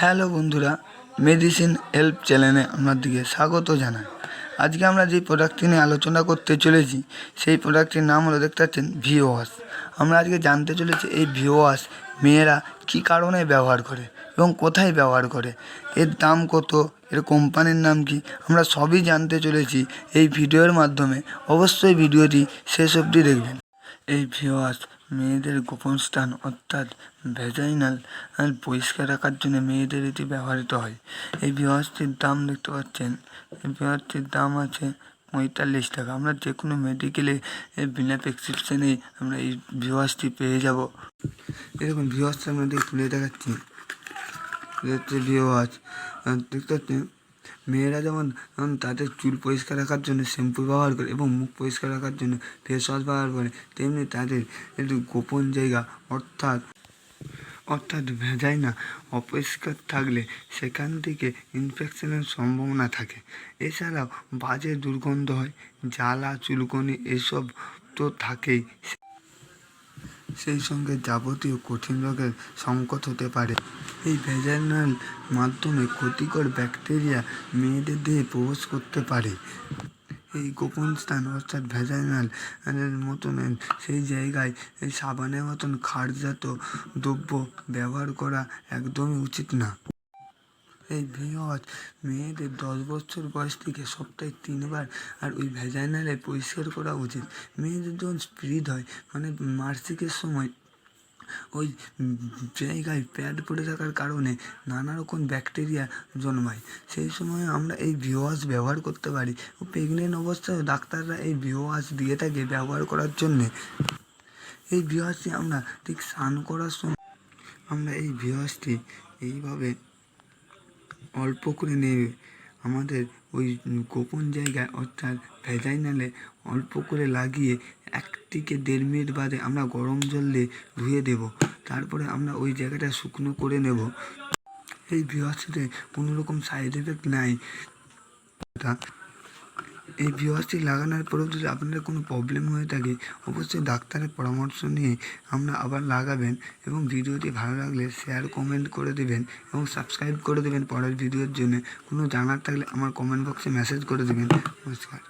Hello বন্ধুরা, medicine help চ্যানেলে আপনাদেরকে স্বাগত জানাই। আজকে আমরা যে প্রোডাক্টটি নিয়ে আলোচনা করতে চলেছি সেই প্রোডাক্টটির নাম হলো, দেখতে পাচ্ছেন, ভিও ওয়াশ। আমরা আজকে জানতে চলেছি এই ভিও ওয়াশ মেয়েরা কী কারণে ব্যবহার করে এবং কোথায় ব্যবহার করে, এর দাম কত, এর কোম্পানির নাম কি, আমরা সবই জানতে চলেছি এই ভিডিওর মাধ্যমে। অবশ্যই ভিডিওটি শেষ অবধি দেখবেন। এই ভিও ওয়াশ মেয়েদের গোপন স্থান অর্থাৎ ভ্যাজাইনাল পরিষ্কার রাখার জন্য মেয়েদের এটি ব্যবহৃত হয়। এই ভিও ওয়াশটির দাম দেখতে পাচ্ছেন, এই ভিও ওয়াশটির দাম আছে 45 টাকা। আমরা যে কোনো মেডিকেলে বিনা প্রেসক্রিপশানেই আমরা এই ভিও ওয়াশটি পেয়ে যাব। এরকম ভিও ওয়াশটা আপনাদের তুলে দেখাচ্ছি। হচ্ছে ভিও ওয়াশ, দেখতে পাচ্ছেন। মেয়েরা যেমন তাদের চুল পরিষ্কার রাখার জন্য শ্যাম্পু ব্যবহার করে এবং মুখ পরিষ্কার রাখার জন্য ফেস ওয়াশ ব্যবহার করে, তেমনি তাদের একটু গোপন জায়গা অর্থাৎ ভ্যাজাইনা অপরিষ্কার থাকলে সেখান থেকে ইনফেকশনের সম্ভাবনা থাকে। এছাড়াও বাজে দুর্গন্ধ হয়, জ্বালা, চুলকনি এসব তো থাকেই। সেই সঙ্গে যাবতীয় কঠিন রোগের সংকট হতে পারে। এই ভ্যাজাইনাল মাধ্যমে ক্ষতিকর ব্যাকটেরিয়া মেয়েদের দেহে প্রবেশ করতে পারে। এই গোপন স্থান অর্থাৎ ভ্যাজাইনাল মতন সেই জায়গায় এই সাবানের মতন ক্ষারজাত দ্রব্য ব্যবহার করা একদমই উচিত না। এই ভিও ওয়াশ মেয়েদের 10 বছর বয়স থেকে সপ্তাহে 3 বার আর ওই ভ্যাজাইনালে পরিষ্কার করা উচিত। মেয়েদের যখন পিরিয়ড হয়, মানে মাসিকের সময়, ওই জায়গায় প্যাড পড়ে থাকার কারণে নানা রকম ব্যাকটেরিয়া জন্মায়। সেই সময় আমরা এই ভিও ওয়াশ ব্যবহার করতে পারি। ও প্রেগনেন্ট অবস্থায় ডাক্তাররা এই ভিও ওয়াশ দিয়ে থাকে ব্যবহার করার জন্যে। এই ভিও ওয়াশটি আমরা ঠিক স্নান করার সময় আমরা এই ভিও ওয়াশটি এইভাবে অল্প করে নেবে আমাদের ওই গোপন জায়গায় অর্থাৎ ভ্যাজাইনালে অল্প করে লাগিয়ে 1 থেকে 1.5 মিনিট বাদে আমরা গরম জল দিয়ে ধুয়ে দেব। তারপরে আমরা ওই জায়গাটা শুকনো করে নেব। এই ভিও ওয়াশটিতে কোনো রকম সাইড এফেক্ট নাই। এই ভিও ওয়াশটি লাগানোর পরেও যদি আপনাদের কোনো প্রবলেম হয়ে থাকে, অবশ্যই ডাক্তারের পরামর্শ নিয়ে আমরা আবার লাগাবেন। এবং ভিডিওটি ভালো লাগলে শেয়ার, কমেন্ট করে দেবেন এবং সাবস্ক্রাইব করে দেবেন পরের ভিডিওর জন্য। কোনো জানার থাকলে আমার কমেন্ট বক্সে মেসেজ করে দেবেন। নমস্কার।